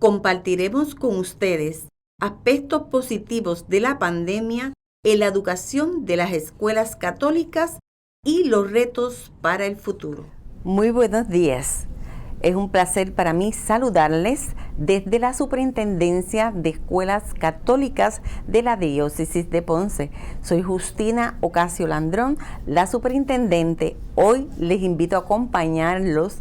compartiremos con ustedes aspectos positivos de la pandemia en la educación de las escuelas católicas y los retos para el futuro. Muy buenos días. Es un placer para mí saludarles desde la Superintendencia de Escuelas Católicas de la Diócesis de Ponce. Soy Justina Ocasio Landrón, la superintendente. Hoy les invito a acompañarnos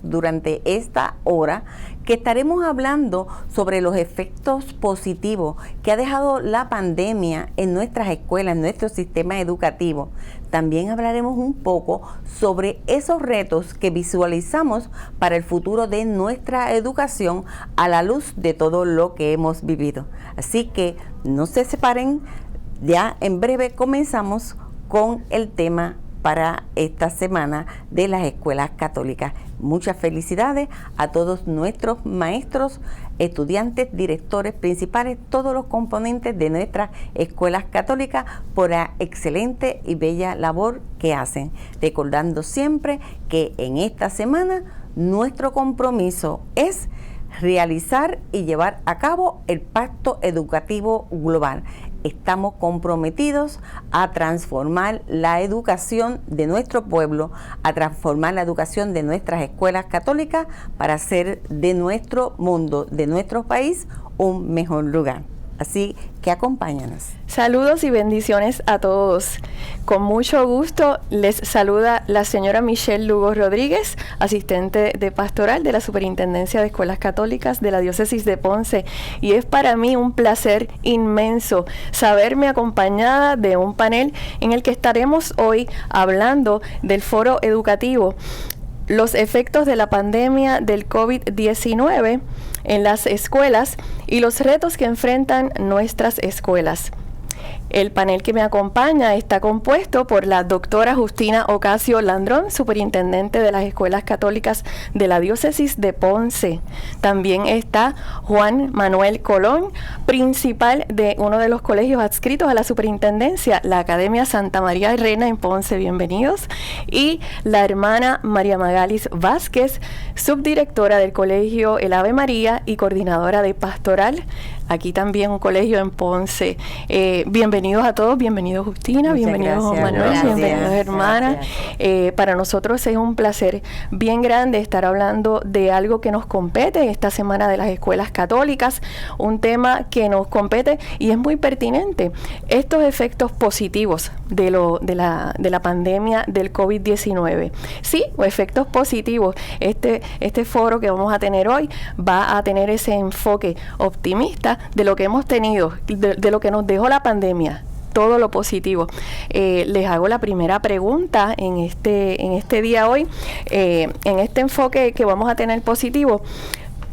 durante esta hora que estaremos hablando sobre los efectos positivos que ha dejado la pandemia en nuestras escuelas, en nuestro sistema educativo. También hablaremos un poco sobre esos retos que visualizamos para el futuro de nuestra educación a la luz de todo lo que hemos vivido. Así que no se separen, ya en breve comenzamos con el tema para esta semana de las escuelas católicas. Muchas felicidades a todos nuestros maestros, estudiantes, directores principales, todos los componentes de nuestras escuelas católicas por la excelente y bella labor que hacen. Recordando siempre que en esta semana nuestro compromiso es realizar y llevar a cabo el Pacto Educativo Global. Estamos comprometidos a transformar la educación de nuestro pueblo, a transformar la educación de nuestras escuelas católicas para hacer de nuestro mundo, de nuestro país, un mejor lugar. Así que acompáñanos. Saludos y bendiciones a todos. Con mucho gusto les saluda la señora Michelle Lugo Rodríguez, asistente de pastoral de la Superintendencia de Escuelas Católicas de la Diócesis de Ponce. Y es para mí un placer inmenso saberme acompañada de un panel en el que estaremos hoy hablando del foro educativo, los efectos de la pandemia del COVID-19 en las escuelas y los retos que enfrentan nuestras escuelas. El panel que me acompaña está compuesto por la doctora Justina Ocasio Landrón, superintendente de las escuelas católicas de la Diócesis de Ponce. También está Juan Manuel Colón, principal de uno de los colegios adscritos a la superintendencia, la Academia Santa María Reina en Ponce. Bienvenidos. Y la hermana María Magalis Vázquez, subdirectora del colegio El Ave María y coordinadora de pastoral. Aquí también un colegio en Ponce. Bienvenidos a todos, bienvenido Justina, bienvenido Juan Manuel, bienvenidos hermana. Para nosotros es un placer bien grande estar hablando de algo que nos compete esta semana de las escuelas católicas, un tema que nos compete y es muy pertinente. Estos efectos positivos de la pandemia del COVID-19. Sí, efectos positivos. Este foro que vamos a tener hoy va a tener ese enfoque optimista de lo que hemos tenido, de lo que nos dejó la pandemia, todo lo positivo. Les hago la primera pregunta en este día hoy, en este enfoque que vamos a tener positivo.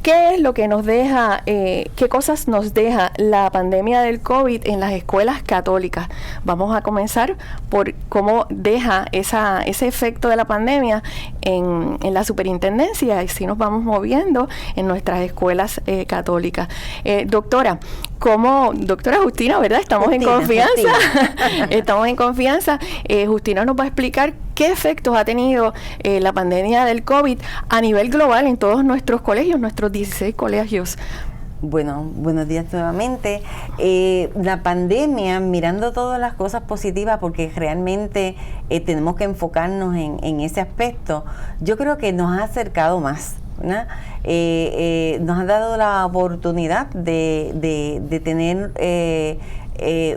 ¿Qué es lo que nos deja, qué cosas nos deja la pandemia del COVID en las escuelas católicas? Vamos a comenzar por cómo deja ese efecto de la pandemia en la superintendencia, y si nos vamos moviendo en nuestras escuelas católicas. Doctora Justina, ¿verdad? Estamos en confianza. Estamos en confianza. Justina nos va a explicar qué efectos ha tenido la pandemia del COVID a nivel global en todos nuestros colegios, nuestros 16 colegios. Bueno, buenos días nuevamente. La pandemia, mirando todas las cosas positivas, porque realmente tenemos que enfocarnos en ese aspecto, yo creo que nos ha acercado más, ¿no? Nos ha dado la oportunidad de tener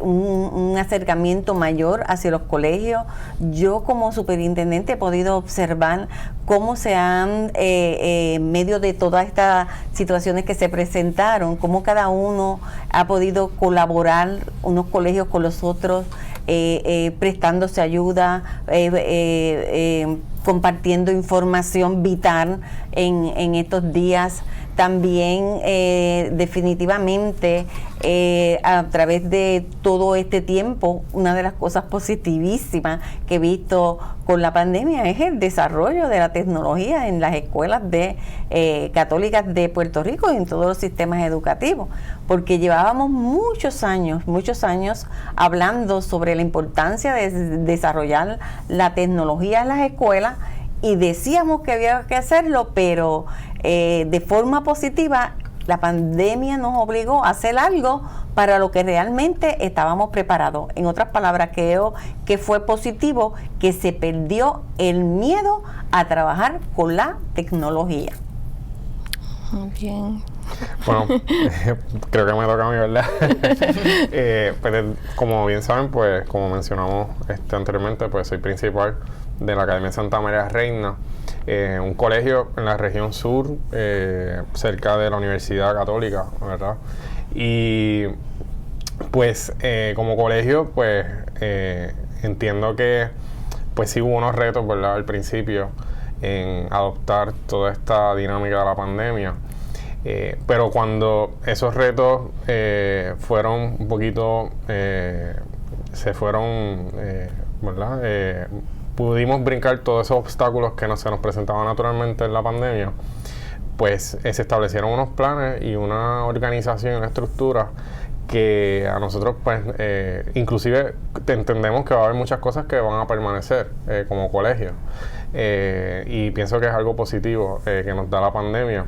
un acercamiento mayor hacia los colegios. Yo como superintendente he podido observar cómo se han, en medio de todas estas situaciones que se presentaron, cómo cada uno ha podido colaborar, unos colegios con los otros, prestándose ayuda, compartiendo información vital en estos días. También definitivamente a través de todo este tiempo, una de las cosas positivísimas que he visto con la pandemia es el desarrollo de la tecnología en las escuelas católicas de Puerto Rico y en todos los sistemas educativos, porque llevábamos muchos años hablando sobre la importancia de desarrollar la tecnología en las escuelas y decíamos que había que hacerlo, pero de forma positiva, la pandemia nos obligó a hacer algo para lo que realmente estábamos preparados. En otras palabras, creo que fue positivo que se perdió el miedo a trabajar con la tecnología. Muy bien. Bueno, creo que me toca a mí, ¿verdad? Pues, como bien saben, pues como mencionamos anteriormente, pues soy principal de la Academia Santa María Reina, un colegio en la región sur, cerca de la Universidad Católica, ¿verdad? Y pues como colegio, pues entiendo que pues sí hubo unos retos, ¿verdad? Al principio en adoptar toda esta dinámica de la pandemia. Pero cuando esos retos fueron un poquito, se fueron, ¿verdad? Pudimos brincar todos esos obstáculos que se nos presentaban naturalmente en la pandemia, pues se establecieron unos planes y una organización, una estructura que a nosotros, pues, inclusive entendemos que va a haber muchas cosas que van a permanecer como colegio. Y pienso que es algo positivo que nos da la pandemia.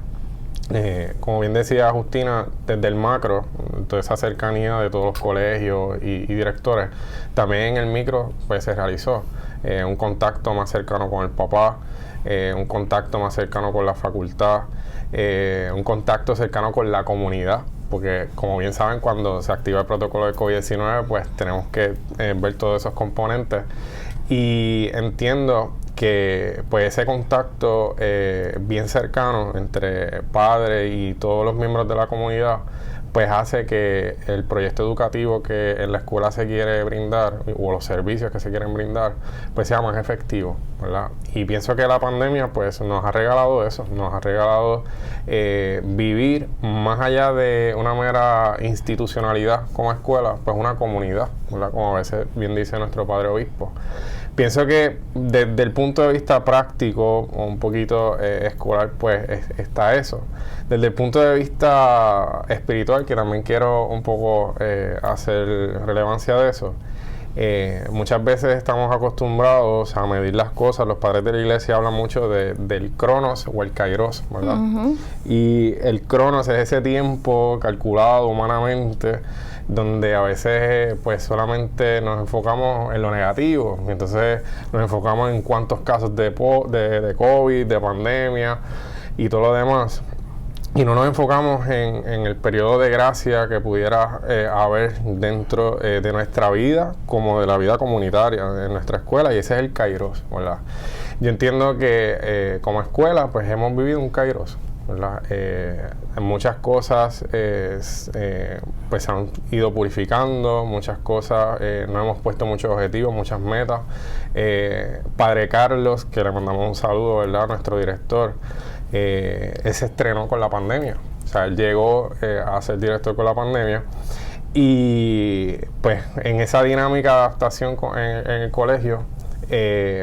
Como bien decía Justina, desde el macro, toda esa cercanía de todos los colegios y directores, también en el micro pues se realizó un contacto más cercano con el papá, un contacto más cercano con la facultad, un contacto cercano con la comunidad, porque como bien saben, cuando se activa el protocolo de COVID-19, pues tenemos que ver todos esos componentes, y entiendo que pues ese contacto bien cercano entre padres y todos los miembros de la comunidad pues hace que el proyecto educativo que en la escuela se quiere brindar o los servicios que se quieren brindar pues sea más efectivo, ¿verdad? Y pienso que la pandemia pues nos ha regalado eso, nos ha regalado vivir más allá de una mera institucionalidad como escuela, pues una comunidad, ¿verdad? Como a veces bien dice nuestro padre obispo. Pienso que desde el punto de vista práctico o un poquito escolar, pues está eso. Desde el punto de vista espiritual, que también quiero un poco hacer relevancia de eso, muchas veces estamos acostumbrados a medir las cosas. Los padres de la iglesia hablan mucho del cronos o el kairos, ¿verdad? Uh-huh. Y el cronos es ese tiempo calculado humanamente, donde a veces pues solamente nos enfocamos en lo negativo, y entonces nos enfocamos en cuántos casos de COVID, de pandemia y todo lo demás, y no nos enfocamos en el periodo de gracia que pudiera haber dentro de nuestra vida, como de la vida comunitaria de nuestra escuela, y ese es el kairos, ¿verdad? Yo entiendo que como escuela pues hemos vivido un kairos, ¿verdad? Muchas cosas pues se han ido purificando, muchas cosas, nos hemos puesto muchos objetivos, muchas metas. Padre Carlos, que le mandamos un saludo, ¿verdad?, a nuestro director, él se estrenó con la pandemia, o sea, él llegó a ser director con la pandemia, y pues en esa dinámica de adaptación en el colegio,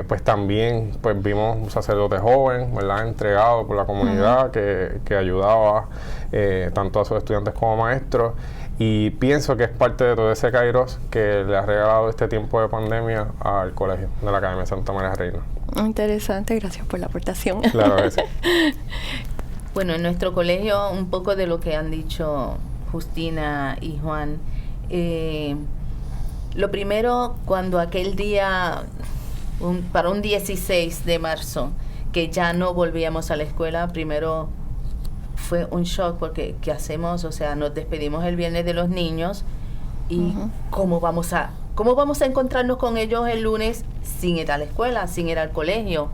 pues también pues vimos un sacerdote joven, ¿verdad?, entregado por la comunidad, uh-huh, que ayudaba tanto a sus estudiantes como maestros, y pienso que es parte de todo ese kairos que le ha regalado este tiempo de pandemia al colegio de la Academia Santa María Reina. Interesante, gracias por la aportación. Claro que sí. Bueno, en nuestro colegio, un poco de lo que han dicho Justina y Juan. Lo primero, cuando aquel día, para un 16 de marzo, que ya no volvíamos a la escuela, primero fue un shock, porque ¿qué hacemos? O sea, nos despedimos el viernes de los niños y uh-huh, ¿cómo vamos a encontrarnos con ellos el lunes sin ir a la escuela, sin ir al colegio?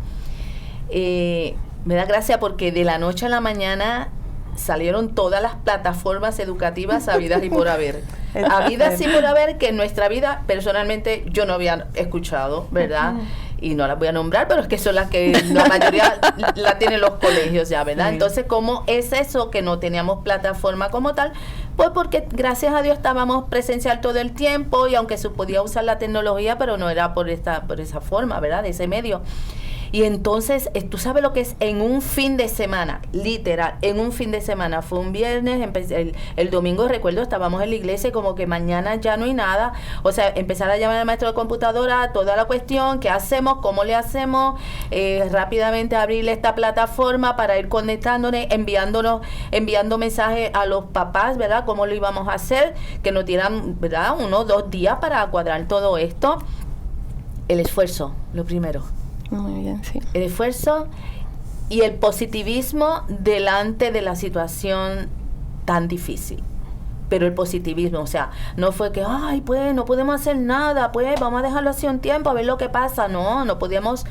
Me da gracia porque de la noche a la mañana salieron todas las plataformas educativas habidas y por haber. Habidas y por haber, que en nuestra vida personalmente yo no había escuchado, ¿verdad? Y no las voy a nombrar, pero es que son las que la mayoría la tienen los colegios ya, ¿verdad? Sí. Entonces, ¿cómo es eso que no teníamos plataforma como tal? Pues porque gracias a Dios estábamos presencial todo el tiempo, y aunque se podía usar la tecnología, pero no era por esa forma, ¿verdad?, de ese medio. Y entonces, tú sabes lo que es en un fin de semana, literal, en un fin de semana. Fue un viernes, el domingo, recuerdo, estábamos en la iglesia y como que mañana ya no hay nada. O sea, empezar a llamar al maestro de computadora, toda la cuestión, ¿qué hacemos? ¿Cómo le hacemos? Rápidamente abrirle esta plataforma para ir conectándonos, enviando mensajes a los papás, ¿verdad? ¿Cómo lo íbamos a hacer? Que nos dieran, ¿verdad? 1 o 2 días para cuadrar todo esto. El esfuerzo, lo primero. Muy bien, sí. El esfuerzo y el positivismo delante de la situación tan difícil. Pero el positivismo, o sea, no fue que, ay, pues no podemos hacer nada, pues vamos a dejarlo así un tiempo a ver lo que pasa. No podíamos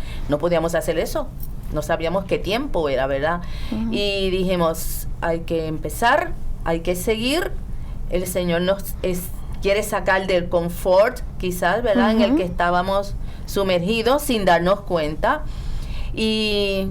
hacer eso. No sabíamos qué tiempo era, ¿verdad? Uh-huh. Y dijimos, hay que empezar, hay que seguir. El Señor quiere sacar del confort, quizás, ¿verdad? Uh-huh. En el que estábamos sumergidos sin darnos cuenta. Y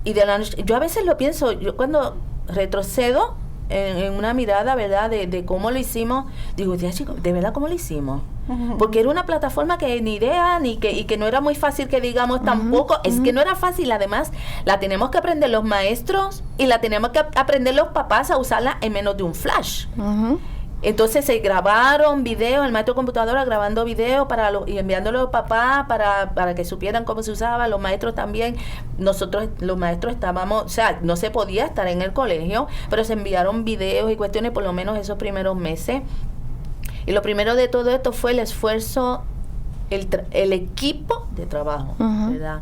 yo a veces lo pienso, yo cuando retrocedo en una mirada, ¿verdad? De cómo lo hicimos, digo, chicos, ¿de verdad cómo lo hicimos? Uh-huh. Porque era una plataforma que ni idea, y que no era muy fácil que digamos tampoco, es que no era fácil, además la tenemos que aprender los maestros y la tenemos que aprender los papás a usarla en menos de un flash. Uh-huh. Entonces se grabaron videos, el maestro de computadora grabando videos y enviándolo a los papás para que supieran cómo se usaba, los maestros también. Nosotros, los maestros, estábamos, o sea, no se podía estar en el colegio, pero se enviaron videos y cuestiones por lo menos esos primeros meses. Y lo primero de todo esto fue el esfuerzo, el equipo de trabajo, uh-huh. ¿verdad?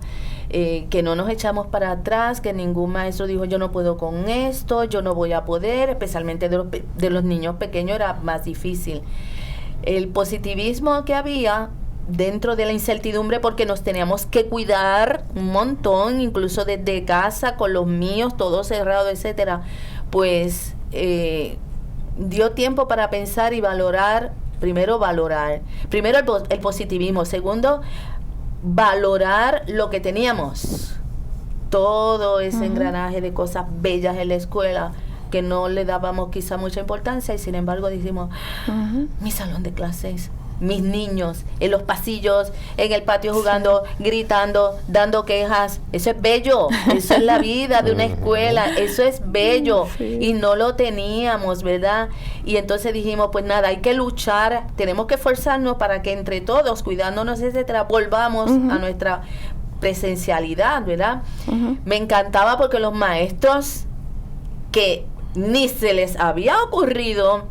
Que no nos echamos para atrás, que ningún maestro dijo yo no puedo con esto, yo no voy a poder, especialmente de los niños pequeños era más difícil. El positivismo que había dentro de la incertidumbre, porque nos teníamos que cuidar un montón, incluso desde casa, con los míos, todo cerrado, etcétera, pues dio tiempo para pensar y valorar. Primero el positivismo. Segundo, valorar lo que teníamos, todo ese uh-huh. engranaje de cosas bellas en la escuela que no le dábamos quizá mucha importancia, y sin embargo dijimos, uh-huh. mi salón de clases, mis niños en los pasillos, en el patio jugando, sí. gritando, dando quejas, eso es bello, eso es la vida de una escuela, eso es bello, sí. y no lo teníamos, ¿verdad? Y entonces dijimos, pues nada, hay que luchar, tenemos que esforzarnos para que entre todos, cuidándonos, etcétera, volvamos uh-huh. a nuestra presencialidad, ¿verdad? Uh-huh. Me encantaba porque los maestros que ni se les había ocurrido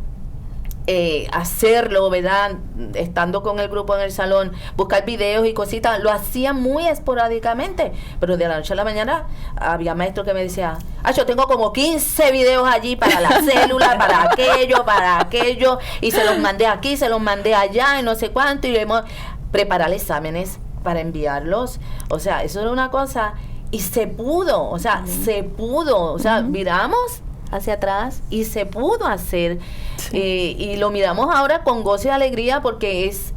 hacerlo, ¿verdad? Estando con el grupo en el salón, buscar videos y cositas, lo hacían muy esporádicamente, pero de la noche a la mañana había maestros que me decían, yo tengo como 15 videos allí para la célula, para aquello, y se los mandé aquí, se los mandé allá, y no sé cuánto, y preparar exámenes para enviarlos, o sea, eso era una cosa, y se pudo, o sea, uh-huh. Miramos hacia atrás y se pudo hacer, sí. Y lo miramos ahora con gozo y alegría porque es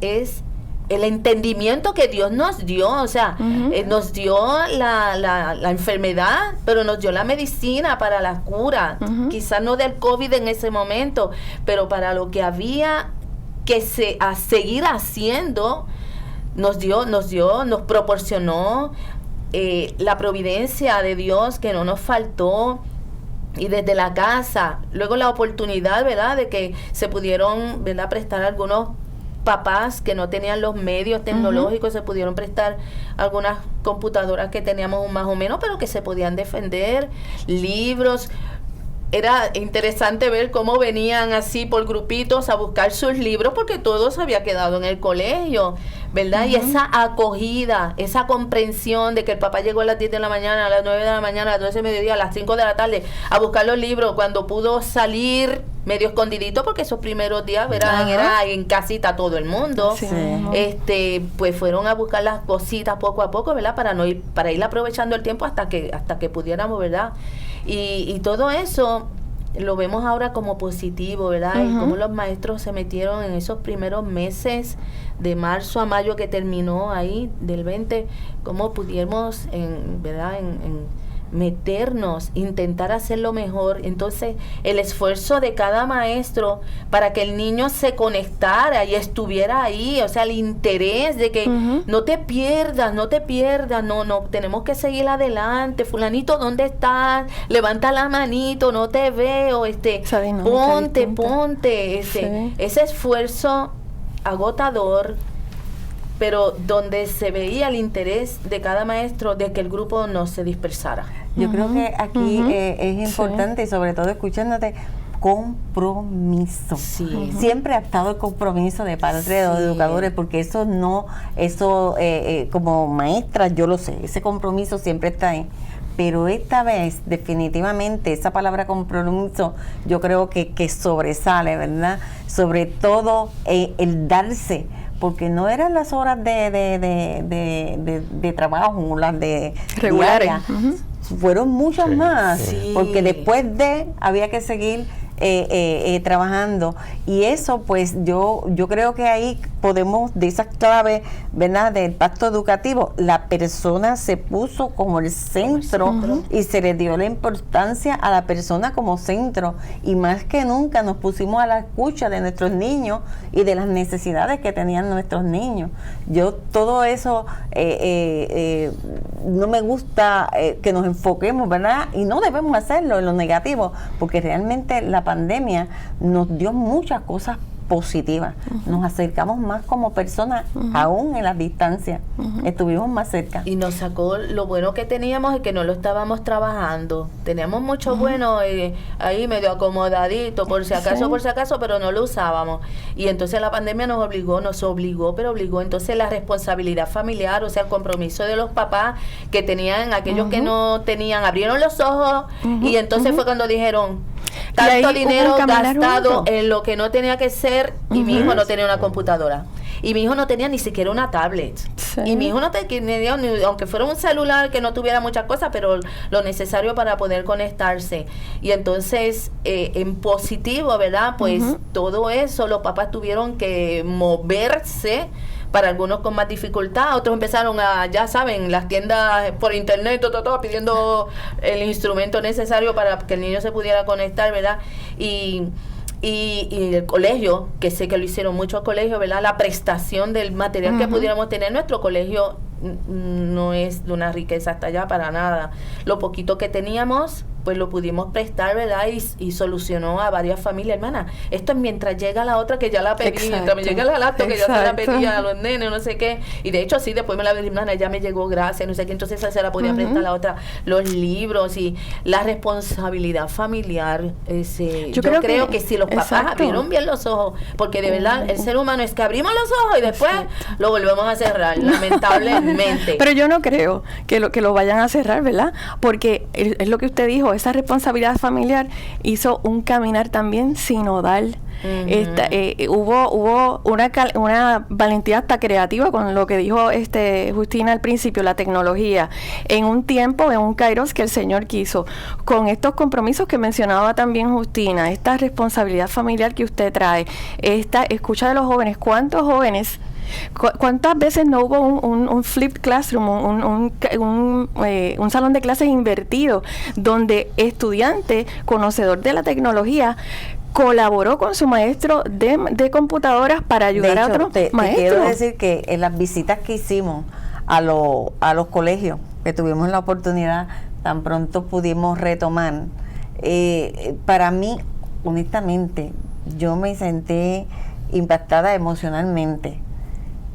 el entendimiento que Dios nos dio, o sea, uh-huh. Nos dio la enfermedad, pero nos dio la medicina para la cura, uh-huh. quizás no del COVID en ese momento, pero para lo que había que seguir haciendo, nos proporcionó la providencia de Dios que no nos faltó. Y desde la casa, luego la oportunidad, ¿verdad?, de que se pudieron, ¿verdad?, prestar algunos papás que no tenían los medios tecnológicos, uh-huh. se pudieron prestar algunas computadoras que teníamos más o menos, pero que se podían defender, libros. Era interesante ver cómo venían así por grupitos a buscar sus libros porque todo se había quedado en el colegio, ¿verdad? Uh-huh. Y esa acogida, esa comprensión de que el papá llegó a las 10 de la mañana, a las 9 de la mañana, a las 12 de mediodía, a las 5 de la tarde a buscar los libros cuando pudo salir medio escondidito porque esos primeros días, ¿verdad? Uh-huh. Era en casita todo el mundo. Sí. Pues fueron a buscar las cositas poco a poco, ¿verdad? Para ir aprovechando el tiempo hasta que pudiéramos, ¿verdad? Y todo eso lo vemos ahora como positivo, ¿verdad? Uh-huh. Y cómo los maestros se metieron en esos primeros meses de marzo a mayo que terminó ahí del 20, cómo pudimos, ¿verdad? meternos, intentar hacerlo mejor. Entonces, el esfuerzo de cada maestro para que el niño se conectara y estuviera ahí, o sea, el interés de que no te pierdas, no, tenemos que seguir adelante. Fulanito, ¿dónde estás? Levanta la manito, no te veo, ponte, ese esfuerzo agotador, pero donde se veía el interés de cada maestro de que el grupo no se dispersara. Yo creo que aquí es importante, y sobre todo escuchándote, compromiso. Sí. Siempre ha estado el compromiso de parte de los educadores, porque eso como maestra yo lo sé, ese compromiso siempre está ahí. Pero esta vez, definitivamente, esa palabra compromiso, yo creo que sobresale, ¿verdad? Sobre todo el darse, porque no eran las horas de trabajo, las de regulares, fueron muchas más, sí. Porque después había que seguir trabajando, y eso pues yo creo que ahí podemos, de esas claves, ¿verdad?, del pacto educativo, la persona se puso como el centro y se le dio la importancia a la persona como centro, y más que nunca nos pusimos a la escucha de nuestros niños y de las necesidades que tenían nuestros niños. Yo todo eso no me gusta que nos enfoquemos, ¿verdad?, y no debemos hacerlo en lo negativo, porque realmente la pandemia nos dio muchas cosas positivas. Nos acercamos más como personas, aún en las distancias. Estuvimos más cerca. Y nos sacó lo bueno que teníamos y que no lo estábamos trabajando. Teníamos mucho bueno ahí medio acomodadito, por si acaso, pero no lo usábamos. Y entonces la pandemia nos obligó entonces la responsabilidad familiar, o sea, el compromiso de los papás que tenían, aquellos que no tenían, abrieron los ojos y entonces fue cuando dijeron, tanto dinero gastado en lo que no tenía que ser, y mi hijo no tenía una computadora, y mi hijo no tenía ni siquiera una tablet, y mi hijo no tenía, aunque fuera un celular que no tuviera muchas cosas, pero lo necesario para poder conectarse. Y entonces en positivo, ¿verdad?, pues todo eso los papás tuvieron que moverse, para algunos con más dificultad, otros empezaron ya saben, las tiendas por internet, pidiendo el instrumento necesario para que el niño se pudiera conectar, ¿verdad? Y el colegio, que sé que lo hicieron muchos colegios, ¿verdad?, la prestación del material que pudiéramos tener. Nuestro colegio no es de una riqueza hasta allá para nada. Lo poquito que teníamos, pues lo pudimos prestar, ¿verdad? Y solucionó a varias familias. Hermana, esto es mientras llega la otra que ya la pedí, mientras me llega la laptop que ya se la pedía a los nenes, no sé qué. Y de hecho, sí, después me la pedí, hermana, ya me llegó, gracias, no sé qué. Entonces esa se la podía prestar a la otra. Los libros y la responsabilidad familiar. Yo creo que si los papás abrieron bien los ojos, porque de verdad el ser humano es que abrimos los ojos y después lo volvemos a cerrar, lamentablemente. Pero yo no creo que lo vayan a cerrar, ¿verdad? Porque es lo que usted dijo, esa responsabilidad familiar hizo un caminar también sinodal. Hubo una valentía hasta creativa con lo que dijo Justina al principio, la tecnología, en un tiempo, en un kairos que el Señor quiso, con estos compromisos que mencionaba también Justina, esta responsabilidad familiar que usted trae, esta escucha de los jóvenes. ¿Cuántos jóvenes? ¿Cuántas veces no hubo un flipped classroom, un salón de clases invertido, donde estudiante conocedor de la tecnología colaboró con su maestro de computadoras para ayudar a otros maestros? Te quiero decir que en las visitas que hicimos a los colegios, que tuvimos la oportunidad, tan pronto pudimos retomar, para mí, honestamente, yo me sentí impactada emocionalmente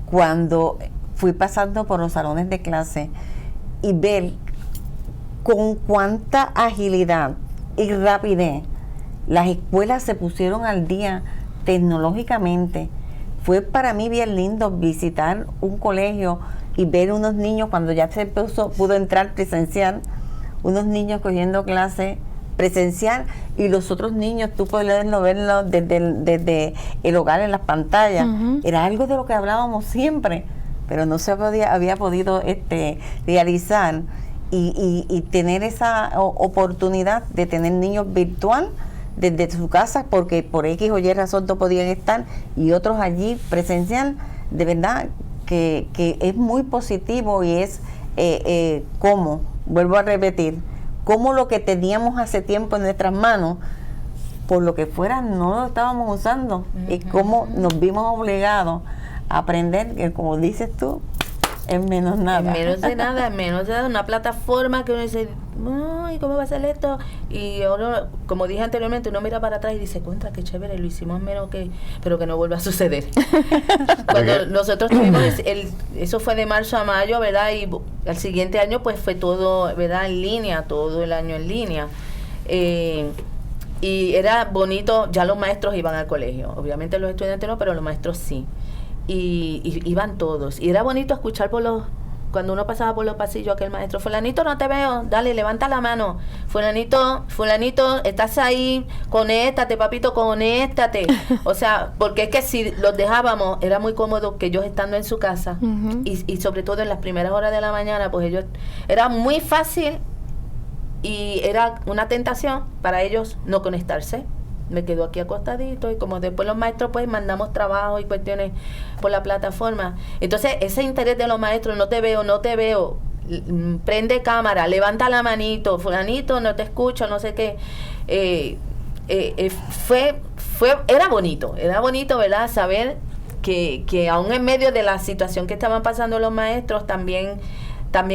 cuando fui pasando por los salones de clase y ver con cuánta agilidad y rapidez las escuelas se pusieron al día tecnológicamente. Fue para mí bien lindo visitar un colegio y ver unos niños, cuando ya se pudo entrar presencial, unos niños cogiendo clase presencial, y los otros niños tú poderlo verlo desde el hogar en las pantallas. Era algo de lo que hablábamos siempre, pero no se había podido realizar, y tener esa oportunidad de tener niños virtual desde su casa, porque por X o Y razón no podían estar, y otros allí presencial. De verdad que es muy positivo, y es como, vuelvo a repetir, cómo lo que teníamos hace tiempo en nuestras manos, por lo que fuera, no lo estábamos usando, y cómo nos vimos obligados a aprender que, como dices tú, en menos nada. En menos de nada, en menos de nada, una plataforma que uno dice, ay, ¿cómo va a ser esto? Y ahora, como dije anteriormente, uno mira para atrás y dice, contra, qué chévere, lo hicimos menos que, pero que no vuelva a suceder. Cuando nosotros tuvimos, eso fue de marzo a mayo, ¿verdad? Y al siguiente año, pues fue todo, ¿verdad? En línea, todo el año en línea. Y era bonito, ya los maestros iban al colegio, obviamente los estudiantes no, pero los maestros sí. Y iban todos. Y era bonito escuchar cuando uno pasaba por los pasillos, aquel maestro, fulanito, no te veo, dale, levanta la mano. Fulanito, estás ahí, conéctate, papito, conéctate. O sea, porque es que si los dejábamos, era muy cómodo que ellos estando en su casa, y sobre todo en las primeras horas de la mañana, pues ellos, era muy fácil y era una tentación para ellos no conectarse. Me quedo aquí acostadito, y como después los maestros pues mandamos trabajo y cuestiones por la plataforma, entonces ese interés de los maestros, no te veo, prende cámara, levanta la manito, fulanito, no te escucho, no sé qué, era bonito, ¿verdad? Saber que aún en medio de la situación que estaban pasando los maestros, también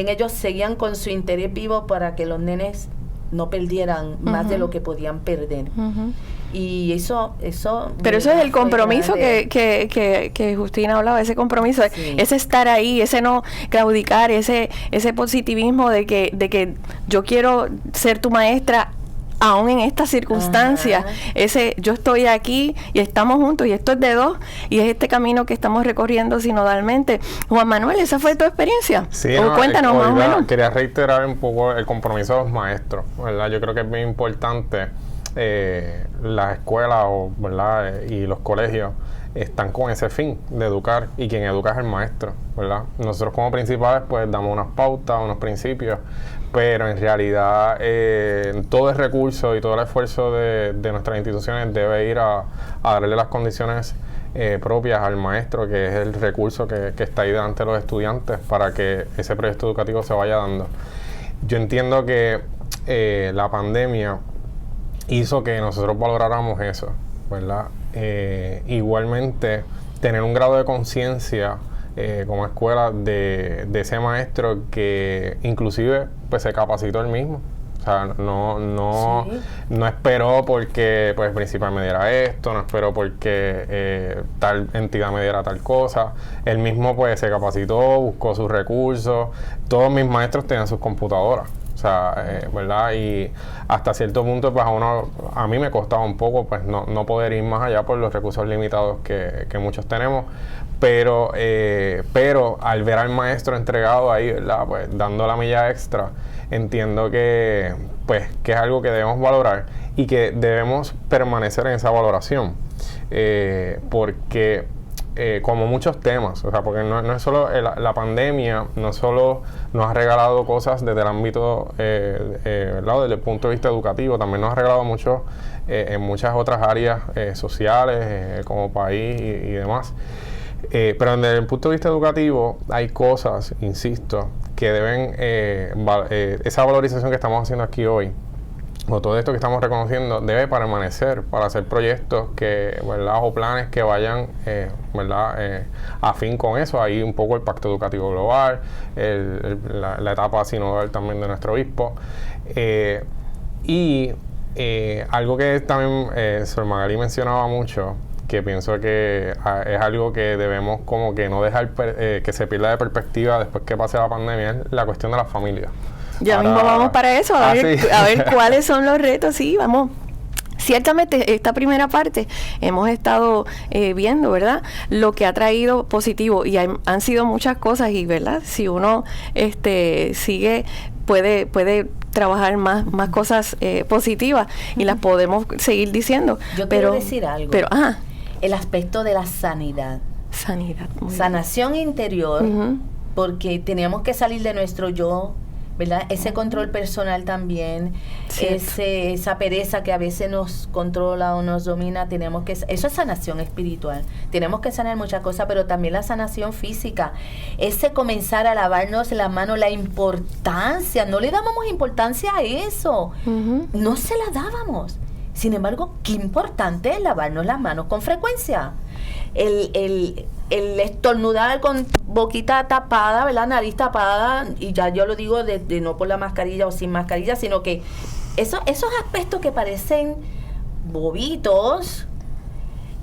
ellos seguían con su interés vivo para que los nenes no perdieran más de lo que podían perder. Y eso pero eso es el compromiso que Justina hablaba, ese compromiso, ese estar ahí, ese no claudicar, ese positivismo de que yo quiero ser tu maestra aún en estas circunstancias. Ese yo estoy aquí y estamos juntos y esto es de dos y es este camino que estamos recorriendo sinodalmente. Juan Manuel, ¿esa fue tu experiencia? Sí, cuéntanos más o menos. Quería reiterar un poco el compromiso de los maestros, ¿verdad? Yo creo que es bien importante. Las escuelas, ¿verdad? Y los colegios están con ese fin de educar, y quien educa es el maestro, ¿verdad? Nosotros como principales pues damos unas pautas, unos principios, pero en realidad todo el recurso y todo el esfuerzo de nuestras instituciones debe ir a darle las condiciones propias al maestro, que es el recurso que está ahí delante de los estudiantes para que ese proyecto educativo se vaya dando. Yo entiendo que la pandemia hizo que nosotros valoráramos eso, ¿verdad? Igualmente, tener un grado de conciencia como escuela de ese maestro que inclusive pues se capacitó él mismo. O sea, no esperó porque pues el principal me diera esto, no esperó porque tal entidad me diera tal cosa. Él mismo pues se capacitó, buscó sus recursos. Todos mis maestros tenían sus computadoras. O sea, ¿verdad? Y hasta cierto punto, pues a mí me costaba un poco, pues no poder ir más allá por los recursos limitados que muchos tenemos, pero al ver al maestro entregado ahí, ¿verdad? Pues dando la milla extra, entiendo que es algo que debemos valorar y que debemos permanecer en esa valoración, porque como muchos temas, o sea, porque no es solo la pandemia, no solo nos ha regalado cosas desde el ámbito, ¿verdad? Desde el punto de vista educativo, también nos ha regalado mucho en muchas otras áreas sociales, como país y demás. Pero desde el punto de vista educativo hay cosas, insisto, que deben, esa valorización que estamos haciendo aquí hoy, o todo esto que estamos reconociendo, debe permanecer para hacer proyectos ¿verdad? O planes que vayan, ¿verdad? Afín con eso. Ahí un poco el Pacto Educativo Global, la etapa sinodal también de nuestro obispo. Y algo que también Sor Magali mencionaba mucho, que pienso que es algo que debemos como que no dejar que se pierda de perspectiva después que pase la pandemia, es la cuestión de la familia. Ya mismo vamos para eso, a ver cuáles son los retos. Sí, vamos. Ciertamente esta primera parte hemos estado viendo, ¿verdad?, lo que ha traído positivo, y han sido muchas cosas, y verdad, si uno sigue puede trabajar más cosas positivas, y las podemos seguir diciendo. Yo quiero decir algo. Pero el aspecto de la sanidad. Sanación interior, porque teníamos que salir de nuestro yo ¿verdad? Ese control personal también, esa pereza que a veces nos controla o nos domina, tenemos que, eso es sanación espiritual, tenemos que sanar muchas cosas, pero también la sanación física, ese comenzar a lavarnos las manos, la importancia, no le dábamos importancia a eso, no se la dábamos. Sin embargo, qué importante es lavarnos las manos con frecuencia. El estornudar con boquita tapada, ¿verdad? Nariz tapada, y ya yo lo digo de no por la mascarilla o sin mascarilla, sino que esos aspectos que parecen bobitos,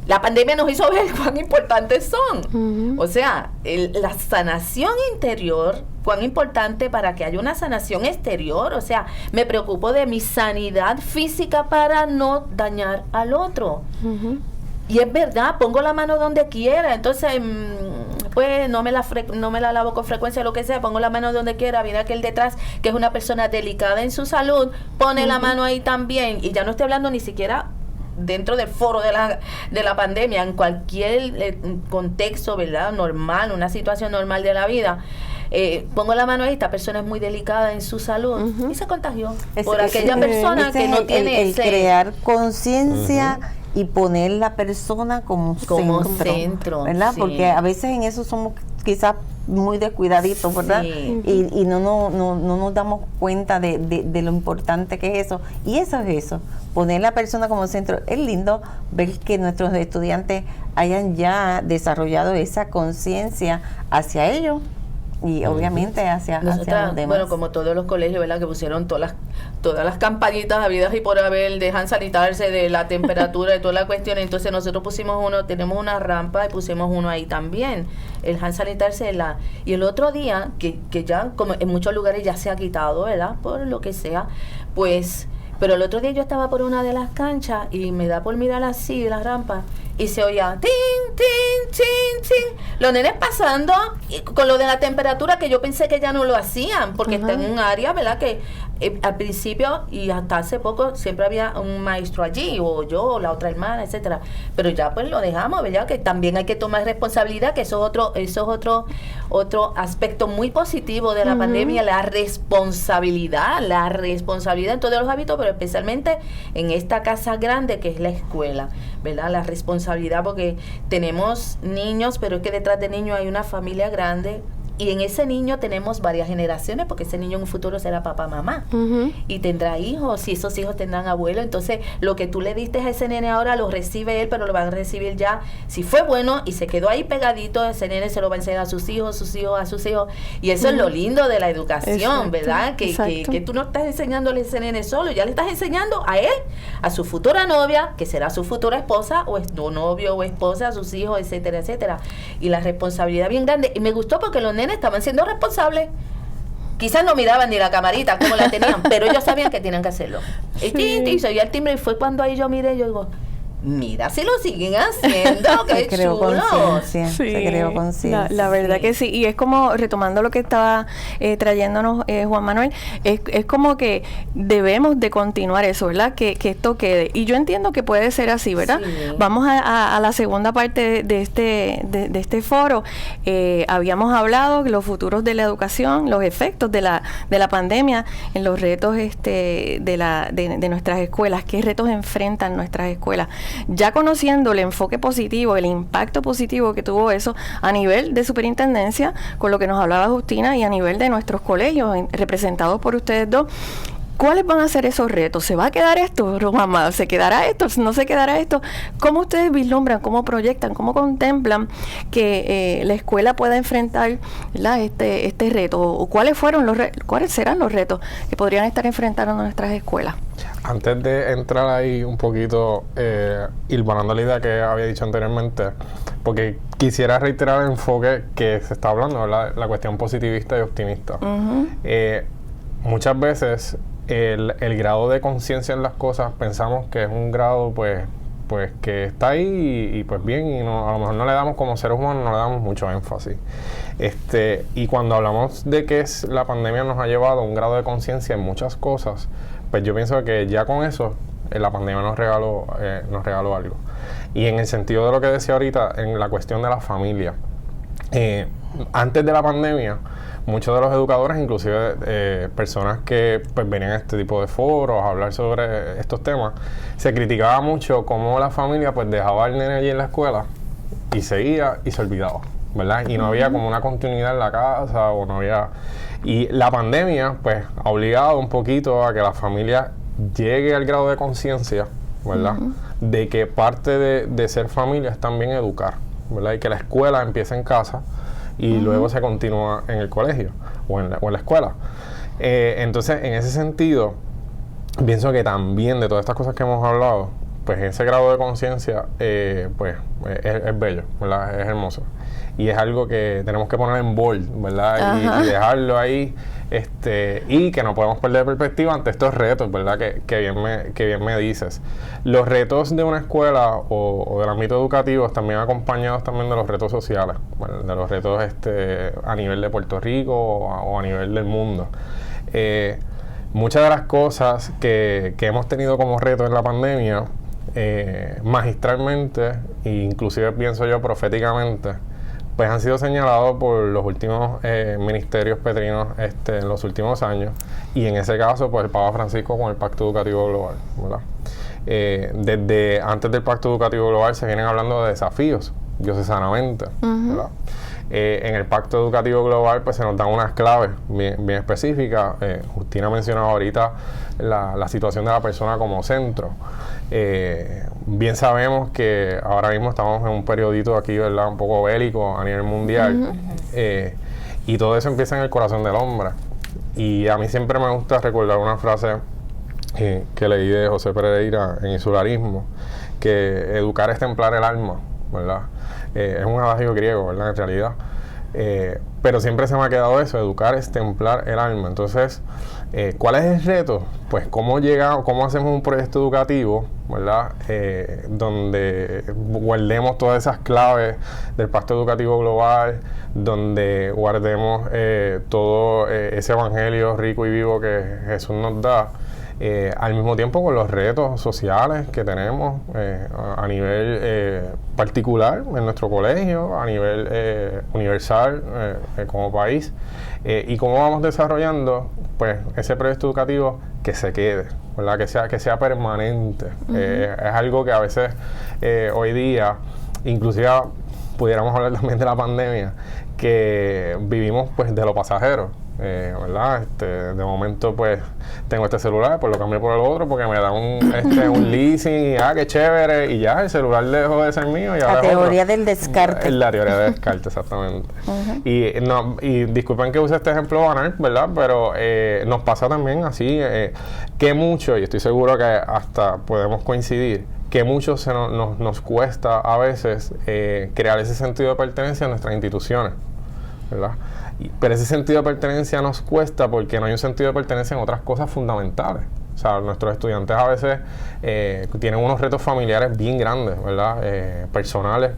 la pandemia nos hizo ver cuán importantes son. O sea, la sanación interior, cuán importante para que haya una sanación exterior. O sea, me preocupo de mi sanidad física para no dañar al otro. Y es verdad, pongo la mano donde quiera, entonces pues no me la lavo con frecuencia, lo que sea, pongo la mano donde quiera, viene aquel detrás que es una persona delicada en su salud, pone la mano ahí también, y ya no estoy hablando ni siquiera dentro del foro de la pandemia, en cualquier contexto, ¿verdad? Normal, una situación normal de la vida. Pongo la mano ahí, esta persona es muy delicada en su salud y se contagió por aquella persona que no tiene el crear conciencia y poner la persona como centro, ¿verdad? Sí. Porque a veces en eso somos quizás muy descuidaditos, ¿verdad? Sí. Y no nos damos cuenta de lo importante que es eso. Y eso es eso, poner la persona como centro. Es lindo ver que nuestros estudiantes hayan ya desarrollado esa conciencia hacia ellos y obviamente hacia los demás. Bueno, como todos los colegios, ¿verdad? Que pusieron todas las campañitas habidas y por haber, dejan sanitarse de la temperatura y toda la cuestión. Entonces nosotros tenemos una rampa y pusimos uno ahí también, el hand sanitarse. Y el otro día, que ya como en muchos lugares ya se ha quitado, ¿verdad? Por lo que sea, pues, pero el otro día yo estaba por una de las canchas y me da por mirar así la rampa y se oía tin, tin, tin, tin, los nenes pasando y con lo de la temperatura, que yo pensé que ya no lo hacían porque está en un área, ¿verdad? Que al principio y hasta hace poco siempre había un maestro allí, o yo, o la otra hermana, etcétera, pero ya pues lo dejamos, ¿verdad? Que también hay que tomar responsabilidad, que eso es otro aspecto muy positivo de la pandemia, la responsabilidad en todos los hábitos, pero especialmente en esta casa grande que es la escuela, ¿verdad? La responsabilidad, porque tenemos niños, pero es que detrás de niños hay una familia grande. Y en ese niño tenemos varias generaciones, porque ese niño en un futuro será papá, mamá, y tendrá hijos, y esos hijos tendrán abuelos. Entonces, lo que tú le diste a ese nene ahora lo recibe él, pero lo van a recibir ya. Si fue bueno y se quedó ahí pegadito, ese nene se lo va a enseñar a sus hijos, a sus hijos. Y eso es lo lindo de la educación, ¿verdad? Que tú no estás enseñándole a ese nene solo, ya le estás enseñando a él, a su futura novia, que será su futura esposa, o es tu novio o esposa, a sus hijos, etcétera, etcétera. Y la responsabilidad bien grande. Y me gustó porque los nenes estaban siendo responsables. Quizás no miraban ni la camarita como la tenían, pero ellos sabían que tenían que hacerlo. Y se oía el timbre, y fue cuando ahí yo miré, yo digo, mira si lo siguen haciendo, qué chulo. Se creó conciencia. La verdad que sí, y es como, retomando lo que estaba trayéndonos Juan Manuel, es como que debemos de continuar eso, ¿verdad? Que esto quede. Y yo entiendo que puede ser así, ¿verdad? Sí. Vamos a la segunda parte de este foro. Habíamos hablado de los futuros de la educación, los efectos de la pandemia en los retos de nuestras escuelas, qué retos enfrentan nuestras escuelas. Ya conociendo el enfoque positivo, el impacto positivo que tuvo eso a nivel de superintendencia, con lo que nos hablaba Justina, y a nivel de nuestros colegios representados por ustedes dos, ¿cuáles van a ser esos retos? ¿Se va a quedar esto, mamá? ¿Se quedará esto? ¿No se quedará esto? ¿Cómo ustedes vislumbran, cómo proyectan, cómo contemplan que la escuela pueda enfrentar, ¿verdad? este reto? ¿O cuáles serán los retos que podrían estar enfrentando nuestras escuelas? Antes de entrar ahí un poquito, hilvanando la idea que había dicho anteriormente, porque quisiera reiterar el enfoque que se está hablando, ¿verdad? La cuestión positivista y optimista. Muchas veces el grado de conciencia en las cosas pensamos que es un grado pues que está ahí y pues bien, y a lo mejor no le damos, como seres humanos, no le damos mucho énfasis. Y cuando hablamos de que la pandemia nos ha llevado a un grado de conciencia en muchas cosas, pues yo pienso que ya con eso la pandemia nos regaló algo. Y en el sentido de lo que decía ahorita, en la cuestión de la familia, antes de la pandemia, muchos de los educadores, inclusive personas que pues venían a este tipo de foros a hablar sobre estos temas, se criticaba mucho cómo la familia pues dejaba al nene allí en la escuela y seguía y se olvidaba, ¿verdad? Y no había como una continuidad en la casa o no había... Y la pandemia pues ha obligado un poquito a que la familia llegue al grado de conciencia, ¿verdad? De que parte de ser familia es también educar, ¿verdad? Y que la escuela empieza en casa y luego se continúa en el colegio o en la escuela. Entonces, en ese sentido, pienso que también de todas estas cosas que hemos hablado, pues ese grado de conciencia, pues es bello, ¿verdad? Es hermoso. Y es algo que tenemos que poner en bold, ¿verdad? Y dejarlo ahí, y que no podemos perder perspectiva ante estos retos, ¿verdad? Que bien me dices. Los retos de una escuela o del ámbito educativo están bien acompañados también de los retos sociales, ¿verdad? De los retos a nivel de Puerto Rico o a nivel del mundo. Muchas de las cosas que hemos tenido como reto en la pandemia, magistralmente, e inclusive pienso yo proféticamente, pues han sido señalados por los últimos ministerios petrinos en los últimos años, y en ese caso pues el Papa Francisco con el Pacto Educativo Global, ¿verdad? Desde antes del Pacto Educativo Global se vienen hablando de desafíos diocesanamente, ¿verdad? En el Pacto Educativo Global pues se nos dan unas claves bien específicas. Justina mencionaba ahorita la situación de la persona como centro. Bien sabemos que ahora mismo estamos en un periodito aquí, ¿verdad? Un poco bélico a nivel mundial. Y todo eso empieza en el corazón del hombre. Y a mí siempre me gusta recordar una frase que leí de José Pereira en Insularismo, que educar es templar el alma, ¿verdad? Es un adagio griego, ¿verdad? En realidad. Pero siempre se me ha quedado eso, educar es templar el alma. Entonces, ¿cuál es el reto? Pues cómo hacemos un proyecto educativo, ¿verdad? Donde guardemos todas esas claves del Pacto Educativo Global, donde guardemos todo ese evangelio rico y vivo que Jesús nos da, al mismo tiempo con los retos sociales que tenemos a nivel particular en nuestro colegio, a nivel universal como país, y cómo vamos desarrollando pues ese proyecto educativo que se quede, ¿verdad? Que sea permanente. Es algo que a veces hoy día, inclusive pudiéramos hablar también de la pandemia, que vivimos pues de lo pasajero. ¿Verdad? De momento pues tengo este celular, pues lo cambié por el otro porque me da un leasing y qué chévere, y ya el celular dejó de ser mío y ahora la teoría del descarte. La teoría del descarte, exactamente. Y disculpen que use este ejemplo banal, ¿verdad? Pero nos pasa también así, que mucho, y estoy seguro que hasta podemos coincidir, que mucho nos cuesta a veces crear ese sentido de pertenencia en nuestras instituciones, ¿verdad? Pero ese sentido de pertenencia nos cuesta porque no hay un sentido de pertenencia en otras cosas fundamentales. O sea, nuestros estudiantes a veces tienen unos retos familiares bien grandes, ¿verdad? Personales.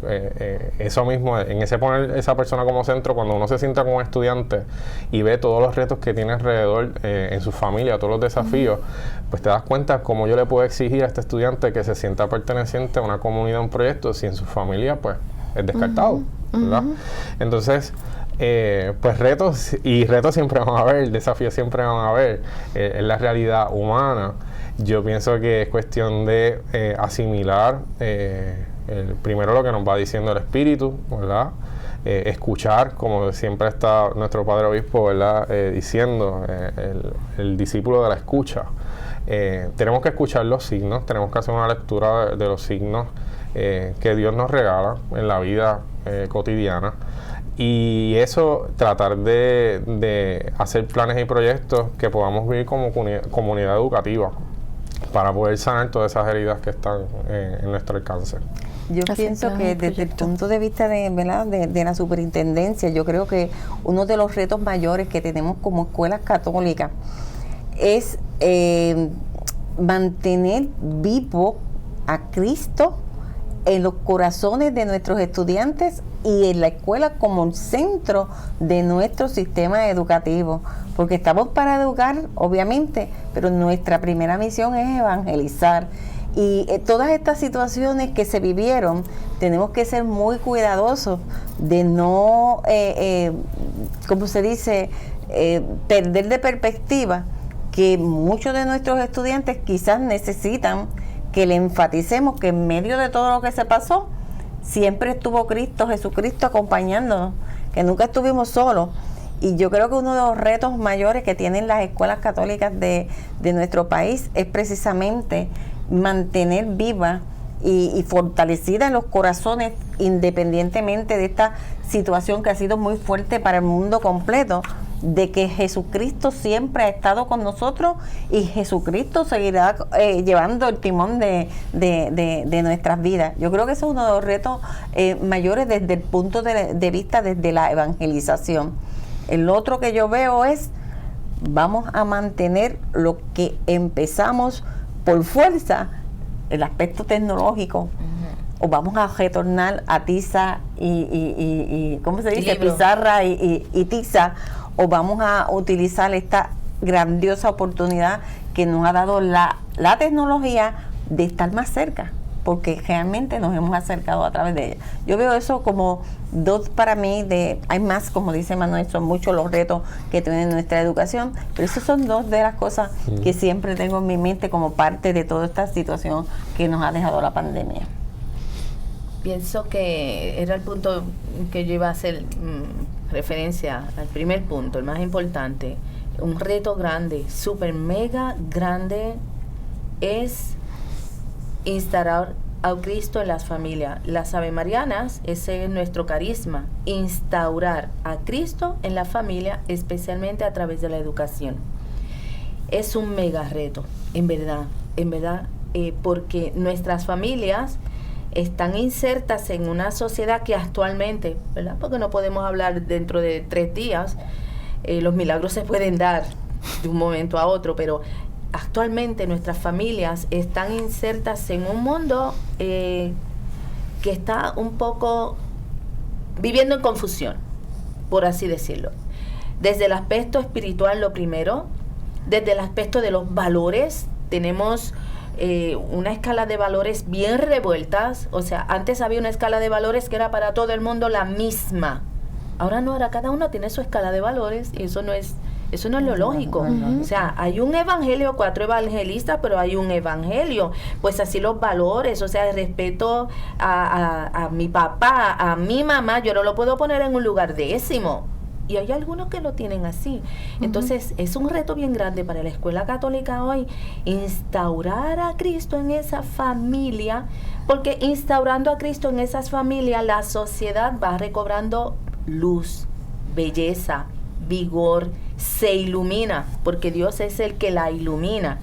Eso mismo, en ese poner esa persona como centro, cuando uno se sienta como un estudiante y ve todos los retos que tiene alrededor en su familia, todos los desafíos, pues te das cuenta cómo yo le puedo exigir a este estudiante que se sienta perteneciente a una comunidad, a un proyecto, si en su familia, pues, es descartado, ¿verdad? Entonces, pues retos siempre van a haber, desafíos siempre van a haber, es la realidad humana. Yo pienso que es cuestión de asimilar primero lo que nos va diciendo el Espíritu, ¿verdad? Escuchar, como siempre está nuestro Padre Obispo, ¿verdad? Diciendo, el discípulo de la escucha. Tenemos que escuchar los signos, tenemos que hacer una lectura de los signos que Dios nos regala en la vida cotidiana. Y eso, tratar de hacer planes y proyectos que podamos vivir como comunidad educativa para poder sanar todas esas heridas que están en nuestro alcance. Yo pienso que desde el punto de vista ¿verdad? de la superintendencia, yo creo que uno de los retos mayores que tenemos como escuelas católicas es mantener vivo a Cristo en los corazones de nuestros estudiantes y en la escuela como el centro de nuestro sistema educativo, porque estamos para educar, obviamente, pero nuestra primera misión es evangelizar. Y todas estas situaciones que se vivieron, tenemos que ser muy cuidadosos de no, como se dice, perder de perspectiva que muchos de nuestros estudiantes quizás necesitan que le enfaticemos que en medio de todo lo que se pasó, siempre estuvo Jesucristo acompañándonos, que nunca estuvimos solos. Y yo creo que uno de los retos mayores que tienen las escuelas católicas de nuestro país es precisamente mantener viva y fortalecida en los corazones, independientemente de esta situación que ha sido muy fuerte para el mundo completo, de que Jesucristo siempre ha estado con nosotros y Jesucristo seguirá llevando el timón de nuestras vidas. Yo creo que ese es uno de los retos mayores desde el punto de vista desde la evangelización. El otro que yo veo es, vamos a mantener lo que empezamos por fuerza, el aspecto tecnológico, o vamos a retornar a tiza y ¿cómo se dice? Libro. Pizarra y tiza, o vamos a utilizar esta grandiosa oportunidad que nos ha dado la tecnología de estar más cerca, porque realmente nos hemos acercado a través de ella. Yo veo eso como dos para mí, hay más, como dice Manuel, son muchos los retos que tiene nuestra educación, pero esas son dos de las cosas que siempre tengo en mi mente como parte de toda esta situación que nos ha dejado la pandemia. Pienso que era el punto que yo iba a hacer referencia al primer punto, el más importante. Un reto grande, súper mega grande, es instaurar a Cristo en las familias. Las avemarianas, ese es nuestro carisma, instaurar a Cristo en la familia, especialmente a través de la educación. Es un mega reto, en verdad, porque nuestras familias están insertas en una sociedad que actualmente, ¿verdad? Porque no podemos hablar dentro de 3 días, los milagros se pueden dar de un momento a otro, pero actualmente nuestras familias están insertas en un mundo que está un poco viviendo en confusión, por así decirlo. Desde el aspecto espiritual, lo primero, desde el aspecto de los valores, tenemos una escala de valores bien revueltas. O sea, antes había una escala de valores que era para todo el mundo la misma. Ahora no, ahora cada uno tiene su escala de valores y eso no es lo lógico. O sea, hay un evangelio, 4 evangelistas, pero hay un evangelio. Pues así los valores, o sea, el respeto a mi papá, a mi mamá, yo no lo puedo poner en un lugar décimo. Y hay algunos que lo tienen así. Entonces, es un reto bien grande para la escuela católica hoy, instaurar a Cristo en esa familia, porque instaurando a Cristo en esas familias, la sociedad va recobrando luz, belleza, vigor, se ilumina, porque Dios es el que la ilumina.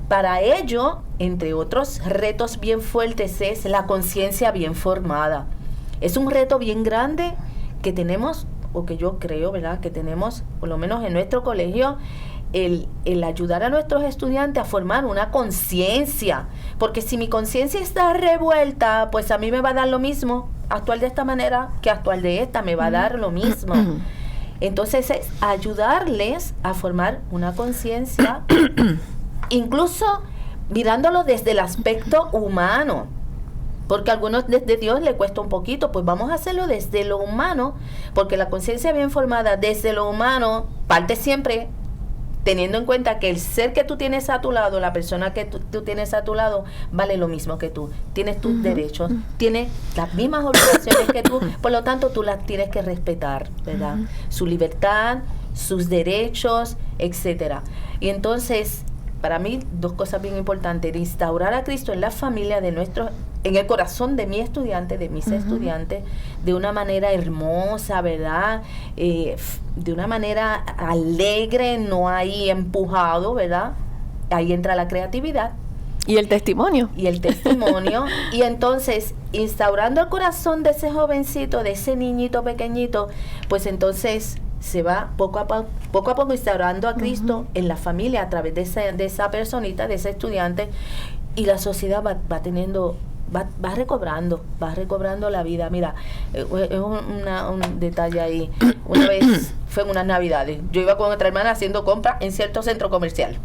Para ello, entre otros retos bien fuertes, es la conciencia bien formada. Es un reto bien grande que tenemos, o que yo creo, ¿verdad?, que tenemos, por lo menos en nuestro colegio, el ayudar a nuestros estudiantes a formar una conciencia, porque si mi conciencia está revuelta, pues a mí me va a dar lo mismo actuar de esta manera que actuar de esta, me va a dar lo mismo. Entonces es ayudarles a formar una conciencia, incluso mirándolo desde el aspecto humano, porque a algunos desde Dios le cuesta un poquito, pues vamos a hacerlo desde lo humano, porque la conciencia bien formada desde lo humano parte siempre teniendo en cuenta que el ser que tú tienes a tu lado, la persona que tú tienes a tu lado, vale lo mismo que tú, tienes tus derechos, tiene las mismas obligaciones que tú, por lo tanto tú las tienes que respetar, ¿verdad? Su libertad, sus derechos, etcétera. Y entonces, para mí, 2 cosas bien importantes: instaurar a Cristo en la familia en el corazón de mi estudiante, de mis estudiantes, de una manera hermosa, ¿verdad? De una manera alegre, no ahí empujado, ¿verdad? Ahí entra la creatividad. Y el testimonio. Y entonces, instaurando el corazón de ese jovencito, de ese niñito pequeñito, pues entonces se va poco a poco instaurando a Cristo en la familia a través de esa personita, de ese estudiante, y la sociedad va recobrando la vida. Mira, es un detalle ahí. Una vez fue en unas Navidades, yo iba con otra hermana haciendo compras en cierto centro comercial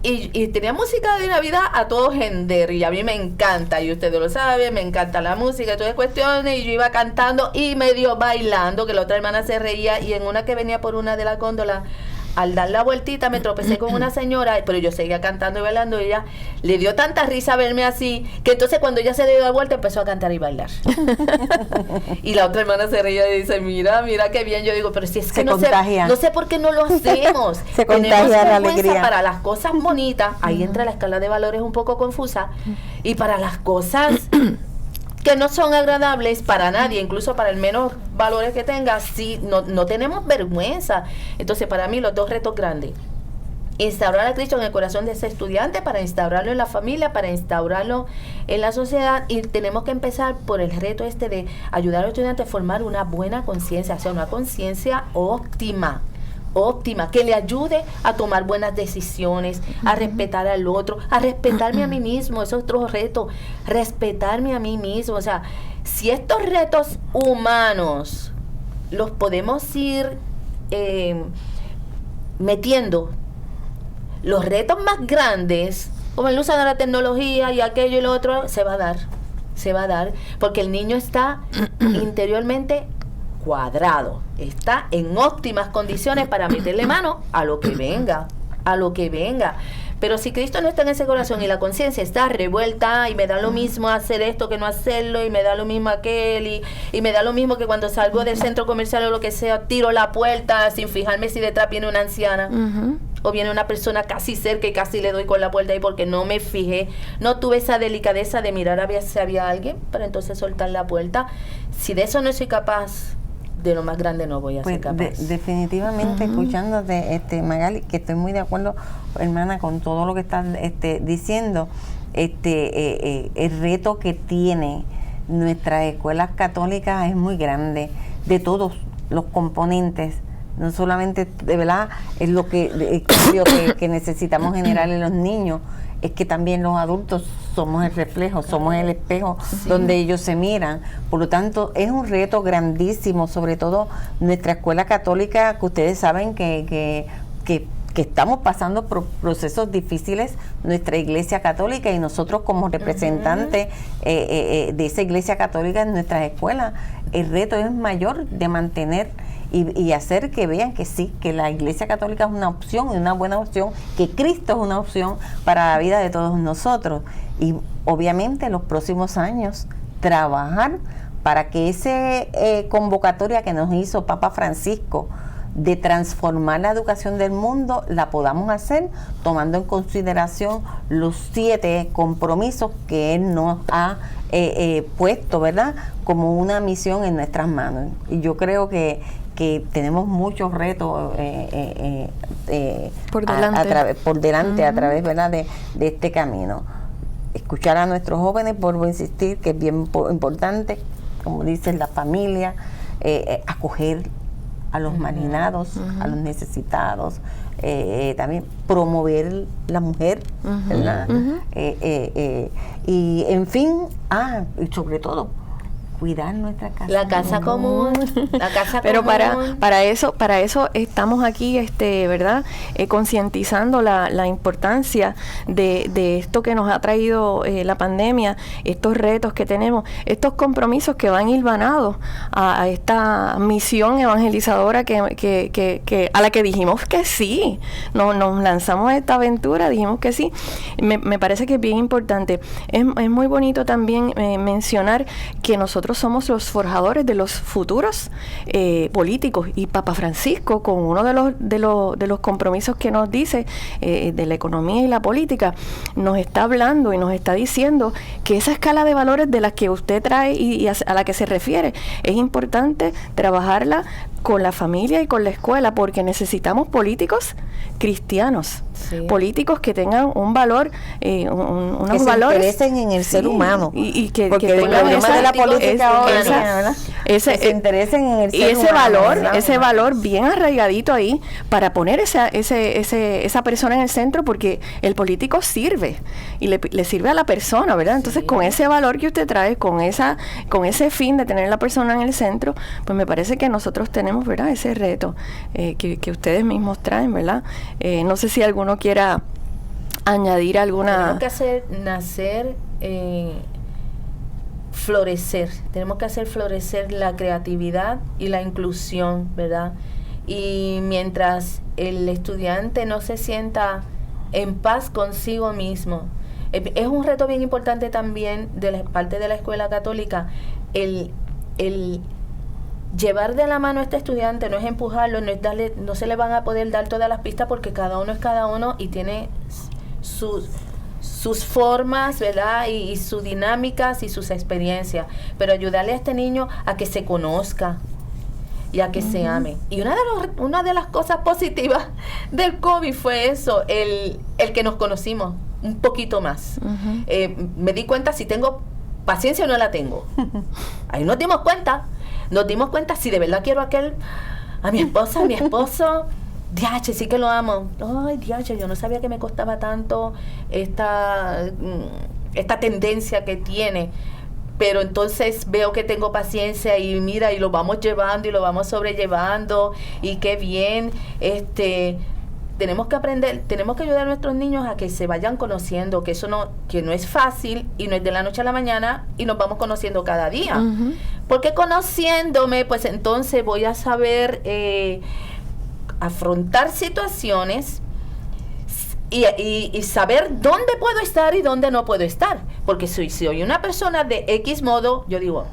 Y tenía música de Navidad a todo gender, y a mí me encanta, y ustedes lo saben, me encanta la música y todas las cuestiones, y yo iba cantando y medio bailando, que la otra hermana se reía, y en una que venía por una de las góndolas, al dar la vueltita me tropecé con una señora, pero yo seguía cantando y bailando, y ella le dio tanta risa verme así, que entonces cuando ella se dio la vuelta empezó a cantar y bailar. Y la otra hermana se reía y dice, mira qué bien. Yo digo, pero si es que no sé por qué no lo hacemos. Se contagia la alegría. Para las cosas bonitas, ahí entra la escala de valores un poco confusa, y para las cosas que no son agradables para nadie, incluso para el menos valores que tenga, sí, no tenemos vergüenza. Entonces, para mí, los dos retos grandes: instaurar a Cristo en el corazón de ese estudiante, para instaurarlo en la familia, para instaurarlo en la sociedad, y tenemos que empezar por el reto de ayudar al estudiante a formar una buena conciencia, o sea, una conciencia óptima, que le ayude a tomar buenas decisiones, a respetar al otro, a respetarme a mí mismo. Eso es otro reto, respetarme a mí mismo. O sea, si estos retos humanos los podemos ir metiendo, los retos más grandes, como el uso de la tecnología y aquello y lo otro, se va a dar, porque el niño está interiormente cuadrado, está en óptimas condiciones para meterle mano a lo que venga. Pero si Cristo no está en ese corazón y la conciencia está revuelta, y me da lo mismo hacer esto que no hacerlo, y me da lo mismo aquel, y me da lo mismo que cuando salgo del centro comercial o lo que sea, tiro la puerta sin fijarme si detrás viene una anciana o viene una persona casi cerca y casi le doy con la puerta ahí porque no me fijé, no tuve esa delicadeza de mirar si había alguien para entonces soltar la puerta. Si de eso no soy capaz, de lo más grande no voy a ser capaz. Definitivamente, escuchándote, Magali, que estoy muy de acuerdo, hermana, con todo lo que estás diciendo. El reto que tiene nuestras escuelas católicas es muy grande, de todos los componentes. No solamente, de verdad, es lo que que necesitamos generar en los niños, es que también los adultos somos el reflejo, somos el espejo donde ellos se miran. Por lo tanto, es un reto grandísimo, sobre todo nuestra escuela católica, que ustedes saben que estamos pasando por procesos difíciles, nuestra iglesia católica, y nosotros como representantes de esa iglesia católica en nuestras escuelas, el reto es mayor de mantener y hacer que vean que sí, que la iglesia católica es una opción, y una buena opción, que Cristo es una opción para la vida de todos nosotros. Y obviamente en los próximos años trabajar para que esa convocatoria que nos hizo Papa Francisco de transformar la educación del mundo, la podamos hacer tomando en consideración los 7 compromisos que él nos ha puesto, ¿verdad?, como una misión en nuestras manos. Y yo creo que tenemos muchos retos por delante, a través, ¿verdad?, de este camino. Escuchar a nuestros jóvenes, vuelvo a insistir, que es bien importante, como dicen, la familia, acoger a los marginados, a los necesitados, también promover la mujer, ¿verdad? Y en fin, y sobre todo, cuidar nuestra casa. La casa común. La casa Pero común. para eso estamos aquí, ¿verdad? Concientizando la importancia de esto que nos ha traído la pandemia, estos retos que tenemos, estos compromisos que van hilvanados a esta misión evangelizadora que a la que dijimos que sí. Nos lanzamos a esta aventura, dijimos que sí. Me parece que es bien importante. Es muy bonito también mencionar que nosotros somos los forjadores de los futuros políticos, y Papa Francisco, con uno de los compromisos que nos dice de la economía y la política, nos está hablando y nos está diciendo que esa escala de valores de la que usted trae y a la que se refiere, es importante trabajarla con la familia y con la escuela, porque necesitamos políticos cristianos, políticos que tengan un valor, unos valores, que se interesen en el ser humano, y que porque el tengan problema de la política ahora, que se interesen en el ser humano, ese valor bien arraigadito ahí, para poner esa persona en el centro, porque el político sirve y le sirve a la persona, ¿verdad? Entonces, con ese valor que usted trae, con ese fin de tener a la persona en el centro, pues me parece que nosotros tenemos, ¿verdad?, ese reto que ustedes mismos traen, ¿verdad? No sé si alguno quiera añadir alguna? Tenemos que hacer nacer, florecer. Tenemos que hacer florecer la creatividad y la inclusión, ¿verdad? Y mientras el estudiante no se sienta en paz consigo mismo, es un reto bien importante también de la parte de la escuela católica, el llevar de la mano a este estudiante, no es empujarlo, no es darle, no se le van a poder dar todas las pistas porque cada uno es cada uno y tiene sus formas, ¿verdad? Y sus dinámicas y sus experiencias, pero ayudarle a este niño a que se conozca y a que se ame. Y una de las cosas positivas del COVID fue eso, el que nos conocimos un poquito más. Me di cuenta si tengo paciencia o no la tengo. Ahí nos dimos cuenta si de verdad quiero a mi esposa, a mi esposo. Diache, sí que lo amo. Ay, diache, yo no sabía que me costaba tanto esta tendencia que tiene. Pero entonces veo que tengo paciencia y mira, y lo vamos llevando y lo vamos sobrellevando y qué bien. Tenemos que aprender, tenemos que ayudar a nuestros niños a que se vayan conociendo, que no es fácil y no es de la noche a la mañana y nos vamos conociendo cada día. Porque conociéndome, pues entonces voy a saber afrontar situaciones y saber dónde puedo estar y dónde no puedo estar. Porque si soy una persona de X modo, yo digo,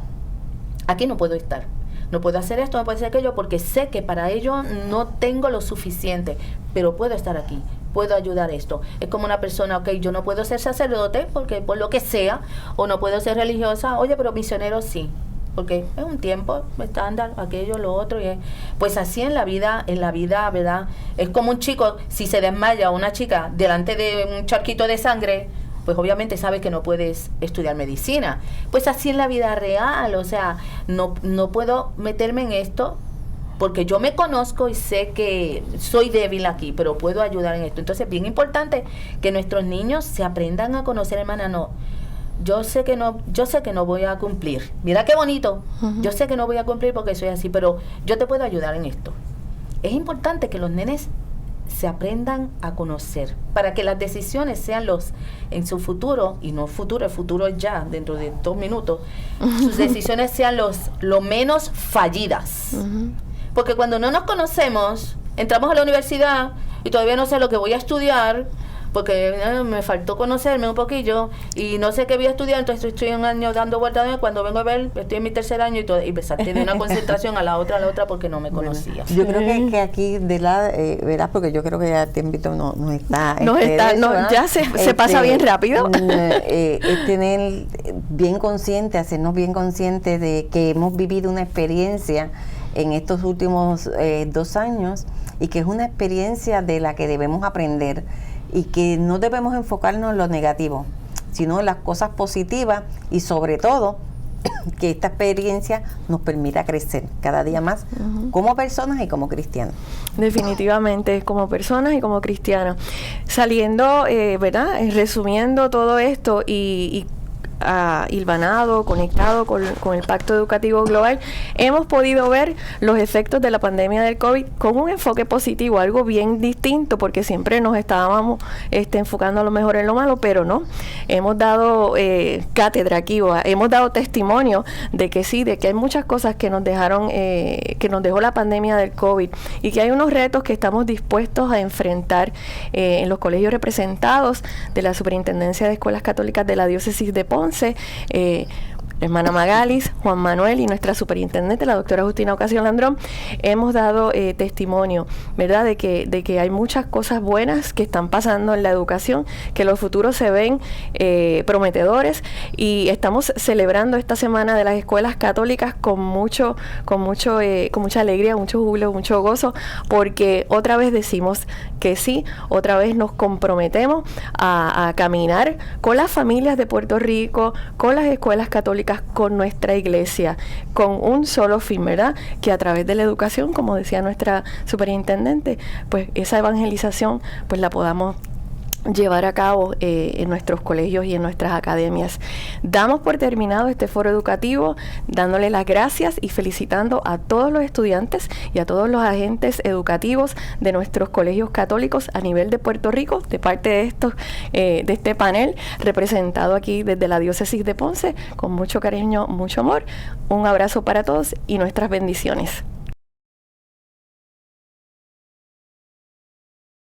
aquí no puedo estar. No puedo hacer esto, no puedo hacer aquello, porque sé que para ello no tengo lo suficiente, pero puedo estar aquí, puedo ayudar esto. Es como una persona, ok, yo no puedo ser sacerdote, porque por lo que sea, o no puedo ser religiosa, oye, pero misionero sí, porque es un tiempo estándar, aquello, lo otro, y pues así en la vida, ¿verdad? Es como un chico, si se desmaya una chica delante de un charquito de sangre, pues obviamente sabes que no puedes estudiar medicina. Pues así en la vida real, o sea, no puedo meterme en esto porque yo me conozco y sé que soy débil aquí, pero puedo ayudar en esto. Entonces es bien importante que nuestros niños se aprendan a conocer, hermana, yo sé que no voy a cumplir. Mira qué bonito. Yo sé que no voy a cumplir porque soy así, pero yo te puedo ayudar en esto. Es importante que los nenes se aprendan a conocer para que las decisiones sean en su futuro, y no futuro, el futuro es ya, dentro de 2 minutos, sus decisiones sean lo menos fallidas. Porque cuando no nos conocemos, entramos a la universidad y todavía no sé lo que voy a estudiar, porque me faltó conocerme un poquillo y no sé qué voy a estudiar, entonces estoy un año dando vueltas, cuando vengo a ver, estoy en mi 3er año y me salté de una concentración a la otra porque no me conocía. Yo creo que aquí, ¿verdad? Porque yo creo que ya te invito, no está. Ya se pasa bien rápido. Es tener bien consciente, hacernos bien conscientes de que hemos vivido una experiencia en estos últimos 2 años y que es una experiencia de la que debemos aprender. Y que no debemos enfocarnos en lo negativo, sino en las cosas positivas y sobre todo que esta experiencia nos permita crecer cada día más como personas y como cristianos. Definitivamente, como personas y como cristianos. Saliendo, ¿verdad? Resumiendo todo esto y hilvanado, conectado con el Pacto Educativo Global, hemos podido ver los efectos de la pandemia del COVID con un enfoque positivo, algo bien distinto, porque siempre nos estábamos enfocando a lo mejor en lo malo, pero no. Hemos dado cátedra aquí, hemos dado testimonio de que sí, de que hay muchas cosas que nos dejaron, que nos dejó la pandemia del COVID y que hay unos retos que estamos dispuestos a enfrentar en los colegios representados de la Superintendencia de Escuelas Católicas de la Diócesis de Ponce. Hermana Magalis, Juan Manuel y nuestra superintendente, la doctora Justina Ocasio Landrón, hemos dado testimonio, ¿verdad?, de que hay muchas cosas buenas que están pasando en la educación, que los futuros se ven prometedores, y estamos celebrando esta semana de las escuelas católicas con mucha alegría, mucho júbilo, mucho gozo, porque otra vez decimos que sí, otra vez nos comprometemos a caminar con las familias de Puerto Rico, con las escuelas católicas, con nuestra iglesia, con un solo fin, ¿verdad? Que a través de la educación, como decía nuestra superintendente, pues esa evangelización pues la podamos llevar a cabo en nuestros colegios y en nuestras academias. Damos por terminado este foro educativo, dándole las gracias y felicitando a todos los estudiantes y a todos los agentes educativos de nuestros colegios católicos a nivel de Puerto Rico, de parte de este panel representado aquí desde la Diócesis de Ponce, con mucho cariño, mucho amor. Un abrazo para todos y nuestras bendiciones.